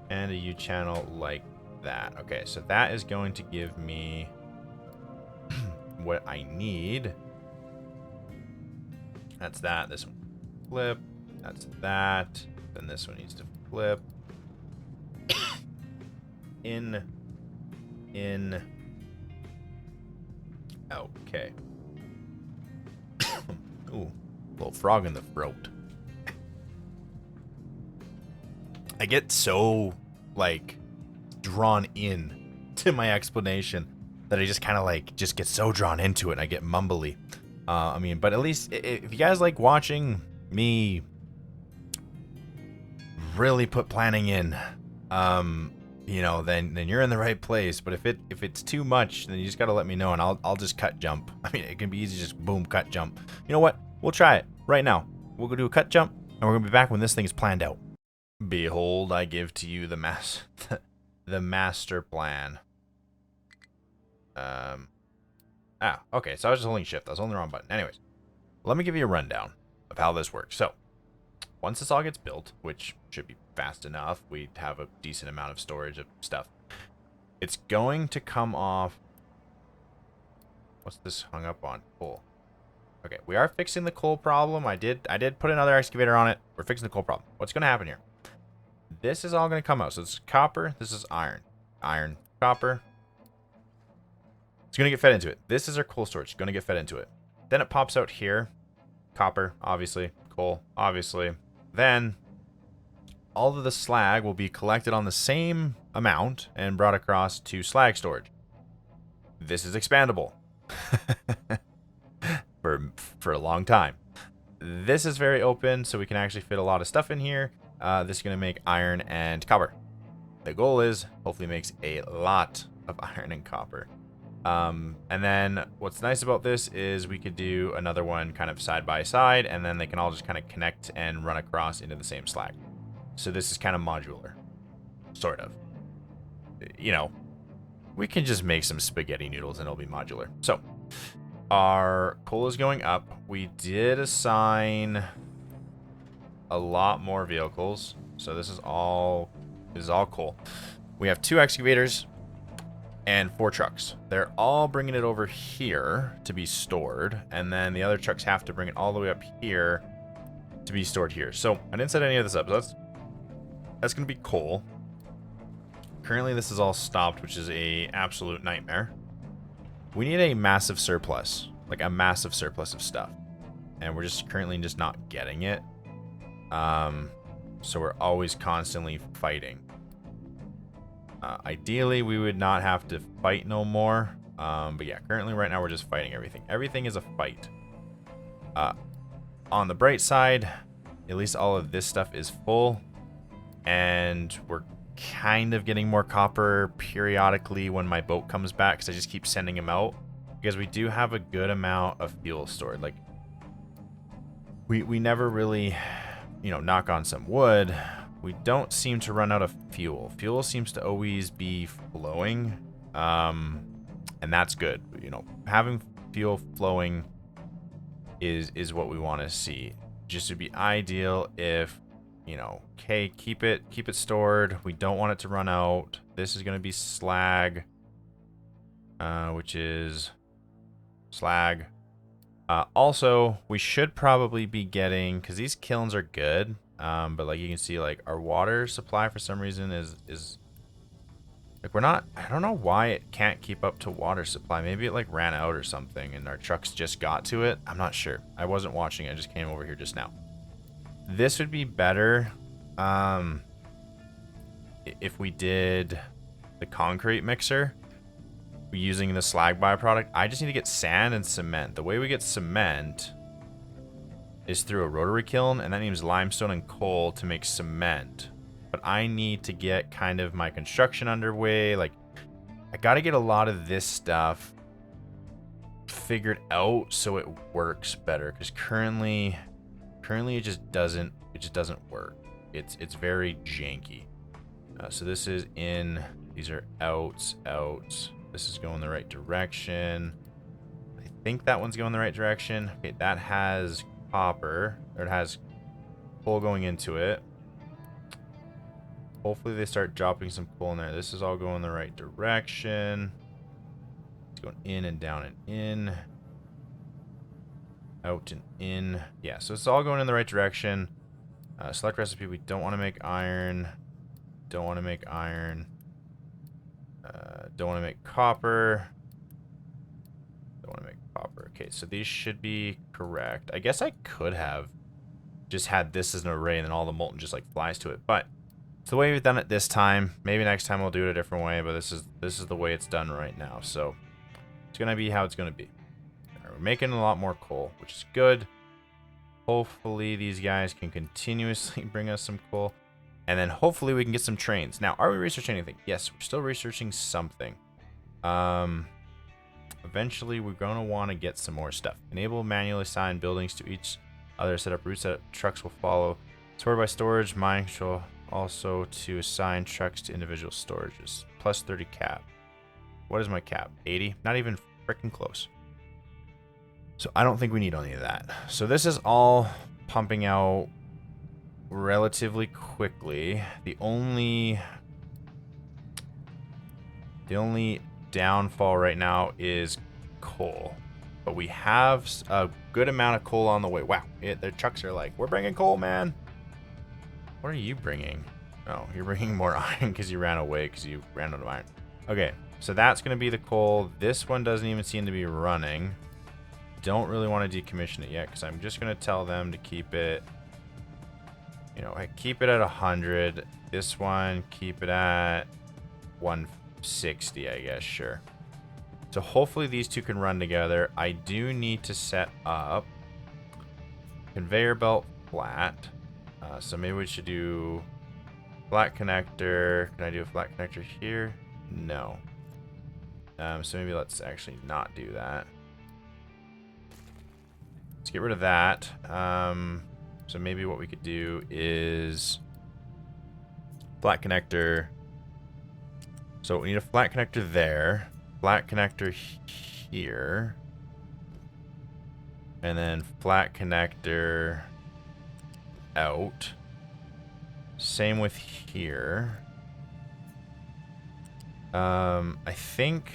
And a U channel like that. Okay, so that is going to give me what I need. That's that. This one flip. That's that. Then this one needs to flip. In. Okay. Ooh, little frog in the throat. I get so, like, drawn in to my explanation that I just kind of, like, just get so drawn into it and I get mumbly. I mean, but at least if you guys like watching me really put planning in, you know, then you're in the right place. But if it's too much, then you just gotta let me know, and I'll just cut jump. I mean, it can be easy, just boom, cut jump. You know what? We'll try it right now. We'll go do a cut jump, and we're gonna be back when this thing is planned out. Behold, I give to you the master plan. Okay, so I was just holding shift. I was holding the wrong button. Anyways, let me give you a rundown of how this works. So, once this all gets built, which should be fast enough, we have a decent amount of storage of stuff. It's going to come off. What's this hung up on? Coal. Okay, we are fixing the coal problem. I did put another excavator on it. We're fixing the coal problem. What's going to happen here? This is all going to come out. So this is copper. This is iron. Iron, copper. It's going to get fed into it. This is our coal storage. It's going to get fed into it. Then it pops out here. Copper, obviously. Coal, obviously. Then all of the slag will be collected on the same amount and brought across to slag storage. This is expandable for a long time. This is very open, so we can actually fit a lot of stuff in here. This is going to make iron and copper. The goal is hopefully makes a lot of iron and copper. And then what's nice about this is we could do another one kind of side by side, and then they can all just kind of connect and run across into the same slag. So this is kind of modular, sort of. You know, we can just make some spaghetti noodles and it'll be modular. So our coal is going up. We did assign a lot more vehicles. So this is all coal. We have 2 excavators and 4 trucks. They're all bringing it over here to be stored, and then the other trucks have to bring it all the way up here to be stored here. So I didn't set any of this up, so that's going to be coal. Currently this is all stopped, which is a absolute nightmare. We need a massive surplus, like a massive surplus of stuff, and we're just currently just not getting it. So we're always constantly fighting. Ideally, we would not have to fight no more. But yeah, currently right now we're just fighting everything. Everything is a fight. On the bright side, at least all of this stuff is full. And we're kind of getting more copper periodically when my boat comes back, because I just keep sending him out. Because we do have a good amount of fuel stored. Like, we never really, you know, knock on some wood. We don't seem to run out of fuel. Fuel seems to always be flowing, and that's good. You know, having fuel flowing is what we want to see. Just would be ideal if, you know, okay, keep it stored. We don't want it to run out. This is going to be slag, which is slag. Also, we should probably be getting, because these kilns are good. But like you can see, like our water supply for some reason is like, we're not, I don't know why it can't keep up to water supply. Maybe it like ran out or something and our trucks just got to it. I'm not sure. I wasn't watching. I just came over here just now. This would be better if we did the concrete mixer using the slag byproduct. I just need to get sand and cement. The way we get cement is through a rotary kiln, and that needs limestone and coal to make cement. But I need to get kind of my construction underway. Like, I got to get a lot of this stuff figured out so it works better, because currently it just doesn't work. It's very janky. So this is in, these are outs. This is going the right direction. I think that one's going the right direction. Okay, that has copper, or it has coal going into it. Hopefully they start dropping some coal in there. This is all going the right direction. It's going in and down and in. Out and in. Yeah, so it's all going in the right direction. Select recipe. We don't want to make iron. Don't want to make iron. Don't want to make copper. Don't want to make copper. Okay, so these should be correct. I guess I could have just had this as an array and then all the molten just like flies to it. But it's the way we've done it this time. Maybe next time we'll do it a different way, but this is the way it's done right now. So it's gonna be how it's gonna be. All right, we're making a lot more coal, which is good. Hopefully these guys can continuously bring us some coal. And then hopefully we can get some trains. Now, are we researching anything? Yes, we're still researching something. Eventually, we're going to want to get some more stuff. Enable manually assign buildings to each other. Set up routes that trucks will follow. Sorted by storage. Mine shall also to assign trucks to individual storages. Plus 30 cap. What is my cap? 80? Not even freaking close. So I don't think we need any of that. So this is all pumping out relatively quickly. The only downfall right now is coal, but we have a good amount of coal on the way. Wow, their trucks are like, we're bringing coal, man. What are you bringing? Oh, you're bringing more iron because you ran away because you ran out of iron. Okay, so that's going to be the coal. This one doesn't even seem to be running. Don't really want to decommission it yet because I'm just going to tell them to keep it, you know, I keep it at 100. This one, keep it at 160, I guess, sure. So hopefully these two can run together. I do need to set up conveyor belt flat. So maybe we should do flat connector. Can I do a flat connector here? No. So maybe let's actually not do that. Let's get rid of that. So maybe what we could do is flat connector. So we need a flat connector there, flat connector here, and then flat connector out. Same with here. I think,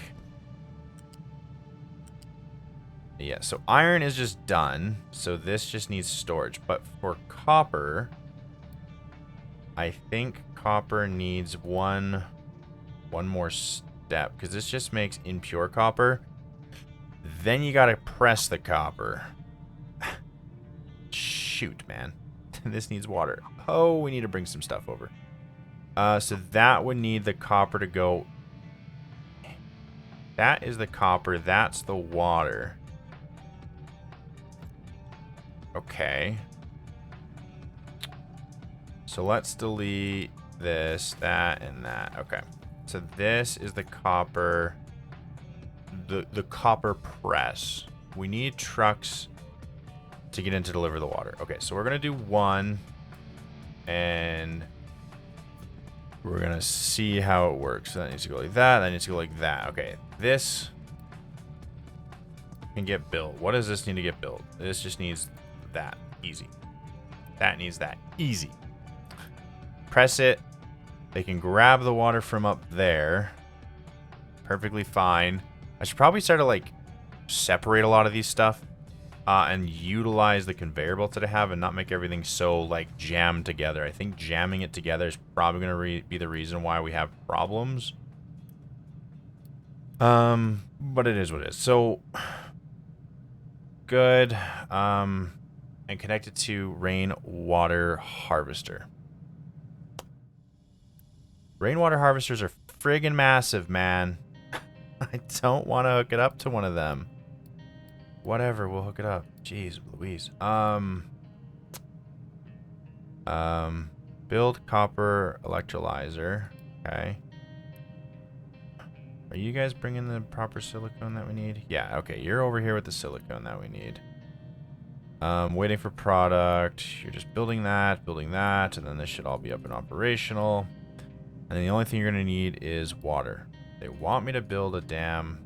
yeah, so iron is just done. So this just needs storage. But for copper, I think copper needs one more step, because this just makes impure copper. Then you gotta press the copper. Shoot, man. This needs water. Oh, we need to bring some stuff over. So that would need the copper to go. That is the copper. That's the water. Okay. So let's delete this, that, and that. Okay. So this is the copper. The copper press. We need trucks to get in to deliver the water. Okay, so we're gonna do one, and we're gonna see how it works. So that needs to go like that. That needs to go like that. Okay, this can get built. What does this need to get built? This just needs that. Easy. That needs that. Easy. Press it. They can grab the water from up there. Perfectly fine. I should probably start to like separate a lot of these stuff and utilize the conveyor belt that I have and not make everything so like jammed together. I think jamming it together is probably going to be the reason why we have problems. But it is what it is. So good. And connect it to rainwater harvester. Rainwater harvesters are friggin' massive, man. I don't want to hook it up to one of them. Whatever, we'll hook it up. Jeez Louise. Build copper electrolyzer. Okay. Are you guys bringing the proper silicone that we need? Yeah, okay. You're over here with the silicone that we need. Waiting for product. You're just building that, and then this should all be up and operational. And then the only thing you're going to need is water. They want me to build a damn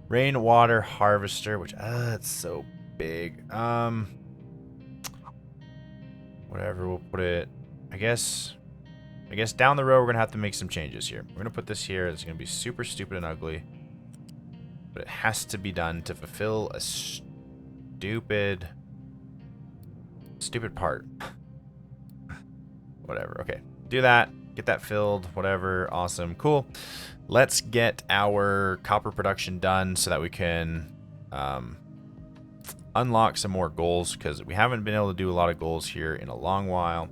rainwater harvester, which, it's so big. Whatever, we'll put it, I guess down the road we're gonna have to make some changes here. We're gonna put this here. It's gonna be super stupid and ugly, but it has to be done to fulfill a stupid part. Whatever. Okay, do that. Get that filled. Whatever. Awesome. Cool. Let's get our copper production done so that we can unlock some more goals, because we haven't been able to do a lot of goals here in a long while.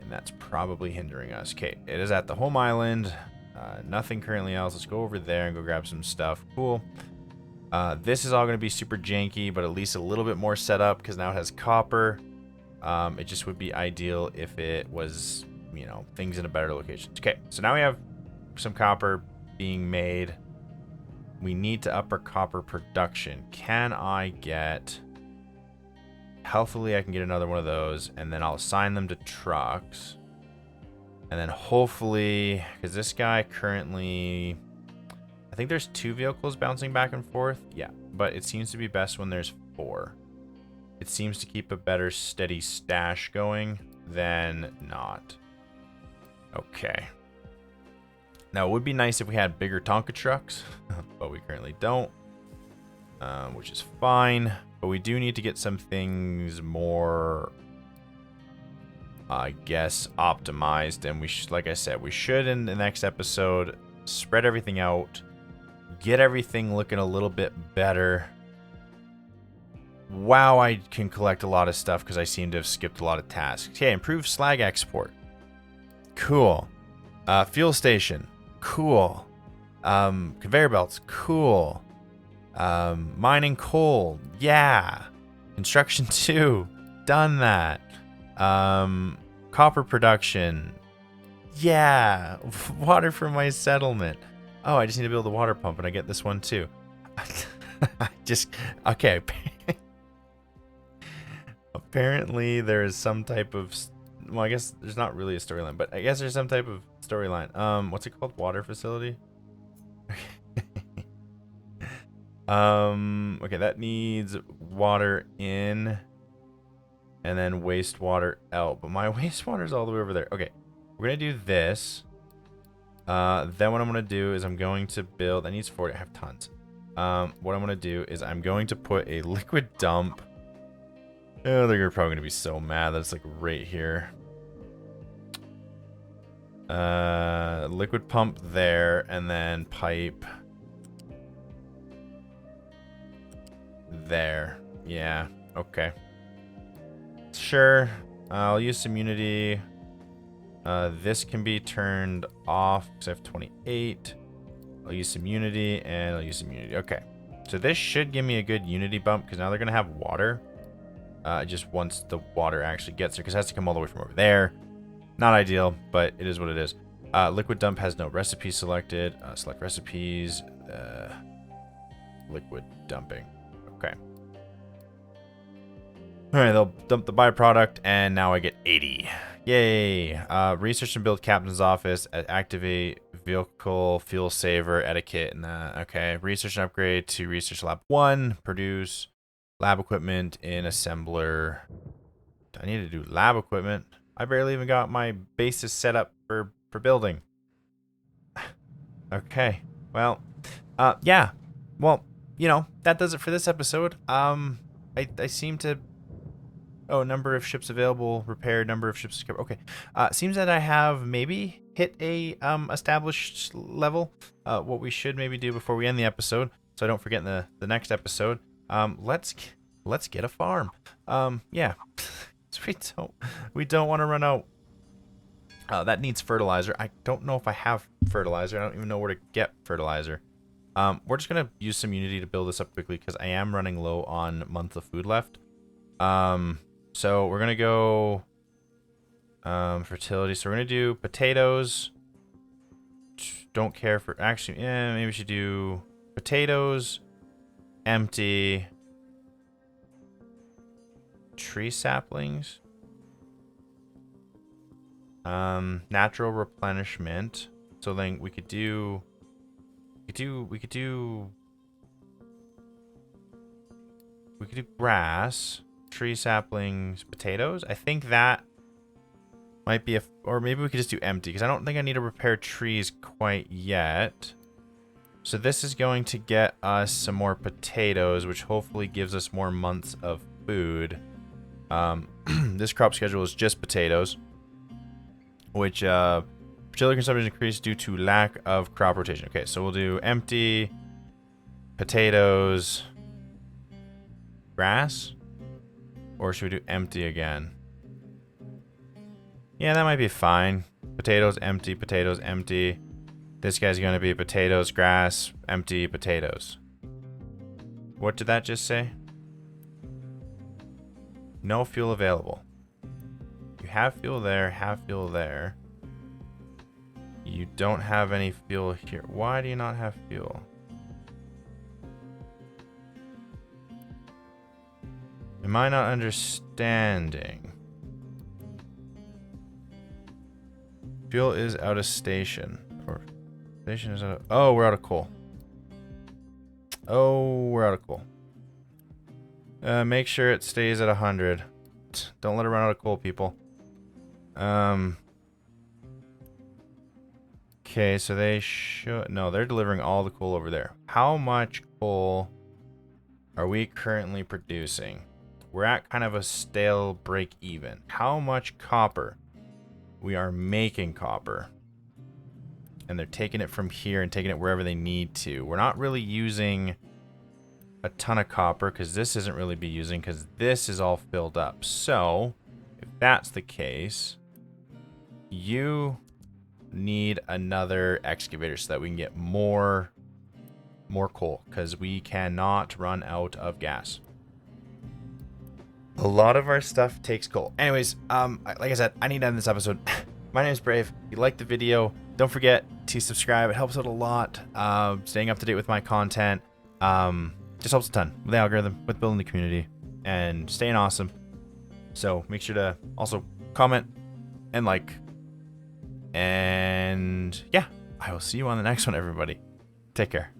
That's probably hindering us. Okay, it is at the home island. Nothing currently else. Let's go over there and go grab some stuff. Cool. This is all going to be super janky, but at least a little bit more set up because now it has copper. It just would be ideal if it was, you know, things in a better location. Okay, so now we have some copper being made. We need to up our copper production. Can I get... Healthily, I can get another one of those, and then I'll assign them to trucks. And then hopefully, because this guy currently, I think there's 2 vehicles bouncing back and forth. Yeah, but it seems to be best when there's 4. It seems to keep a better steady stash going than not. Okay. Now, it would be nice if we had bigger Tonka trucks, but we currently don't, which is fine. But we do need to get some things more, I guess, optimized. And we should, like I said, we should in the next episode spread everything out, get everything looking a little bit better. Wow, I can collect a lot of stuff because I seem to have skipped a lot of tasks. Okay, improve slag export. Cool. Fuel station. Cool. Conveyor belts. Cool. Mining coal. Yeah. Construction 2. Done that. Copper production. Yeah. Water for my settlement. Oh, I just need to build a water pump and I get this one too. Okay. Apparently there is some type of, well, I guess there's not really a storyline, but I guess there's some type of storyline. What's it called? Water facility? Okay, that needs water in and then wastewater out, but my wastewater is all the way over there. Okay, we're gonna do this. Then what I'm gonna do is I'm going to build, that needs 40, I have tons. What I'm gonna do is I'm going to put a liquid dump. Oh, they're probably gonna be so mad that it's like right here. Liquid pump there, and then pipe there. Yeah, okay. Sure. I'll use some Unity. This can be turned off because I have 28. I'll use some Unity, and I'll use some Unity. Okay. So this should give me a good Unity bump because now they're going to have water. Just once the water actually gets there, because it has to come all the way from over there. Not ideal, but it is what it is. Liquid dump has no recipe selected. Select recipes. Liquid dumping. Okay. Alright, they'll dump the byproduct, and now I get 80. Yay! Research and build captain's office. Activate vehicle fuel saver etiquette. And okay. Research and upgrade to research lab 1. Produce lab equipment in assembler. I need to do lab equipment. I barely even got my bases set up for building. Okay. Well, yeah. Well, you know, that does it for this episode. I seem to... Oh, number of ships available, repaired, number of ships... Okay. Seems that I have maybe hit a established level. What we should maybe do before we end the episode, so I don't forget in the next episode. Let's get a farm. Yeah. we don't want to run out. That needs fertilizer. I don't know if I have fertilizer. I don't even know where to get fertilizer. We're just gonna use some Unity to build this up quickly because I am running low on month of food left. So we're gonna go fertility. So we're gonna do potatoes. Don't care for actually. Yeah, maybe we should do potatoes. Empty. Tree saplings. Natural replenishment. So then we could do. We could do grass, tree saplings, potatoes. I think that might be or maybe we could just do empty because I don't think I need to repair trees quite yet. So this is going to get us some more potatoes, which hopefully gives us more months of food. This crop schedule is just potatoes, which fertility consumption increased due to lack of crop rotation. Okay, so we'll do empty, potatoes, grass, or should we do empty again? Yeah, that might be fine. Potatoes, empty, potatoes, empty. This guy's going to be potatoes, grass, empty, potatoes. What did that just say? No fuel available. You have fuel there, have fuel there. You don't have any fuel here. Why do you not have fuel? Am I not understanding? Fuel is out of station. Or station is out of... Oh, we're out of coal. Oh, we're out of coal. Make sure it stays at 100. Don't let it run out of coal, people. Okay, so they should... No, they're delivering all the coal over there. How much coal are we currently producing? We're at kind of a stale break even. How much copper? We are making copper. And they're taking it from here and taking it wherever they need to. We're not really using a ton of copper because this isn't really be using because this is all filled up. So, if that's the case, you need another excavator so that we can get more coal because we cannot run out of gas. A lot of our stuff takes coal. Anyways, like I said, I need to end this episode. My name is Brave. If you liked the video, don't forget to subscribe. It helps out a lot. Staying up to date with my content just helps a ton with the algorithm, with building the community, and staying awesome. So make sure to also comment and like. And yeah, I will see you on the next one, everybody. Take care.